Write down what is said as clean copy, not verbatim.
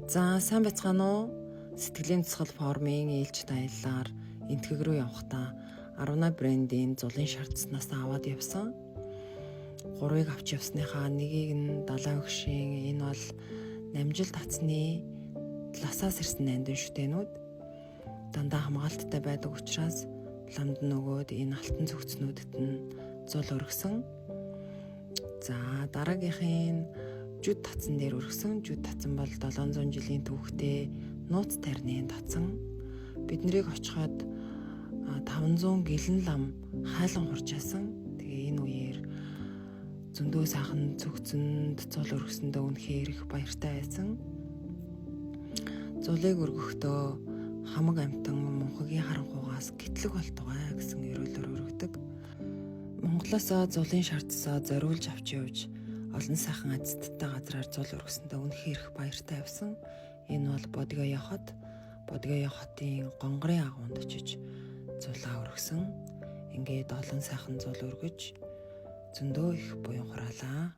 За сайн байцгаана уу? Сэтгэлийн цэцгэл формын ээлжид аяллаар энтгэг рүү явахдаа 18 брендийн зулын шаардсанаас аваад явсан. 3-ыг авч явсныхаа нэгийг нь далайн өгшийн энэ бол намжил татсны ласаас ирсэн нандин шүтэнүүд дандаа хамгаалттай байдаг учраас ламд нөгөөд энэ алтан зүгцнүүдэд нь зул өргсөн. За дараагийнхын жүд татсан дээр өргсөн. Жүд татсан бол 700 жилийн түүхтэй нууц тарины татсан. Биднийг очиход 500 гэлэн лам хайлан хурчаасан. Тэгээ энэ үеэр зөндөө сайхан зүгцэнд зул өргсөндөө үнэхээр их баяртай байсан. Зулыг өргөхдөө хамаг амтан мөнхөгийн харанхуугаас гэтлэг болтугай гэсэн ерөөлөөр өргөдөг. Монголоосоо зулын шаардсаа зориулж авч явж олон сайхан азидтай газраар зул өргөсөндөө үнэхээр их баяртай байсан. Энэ бол Бодгоё хотын гонгорын агуунд очиж зулаа өргөсөн. Ингээд олон сайхан зул өргөж зөндөө их буян хураалаа.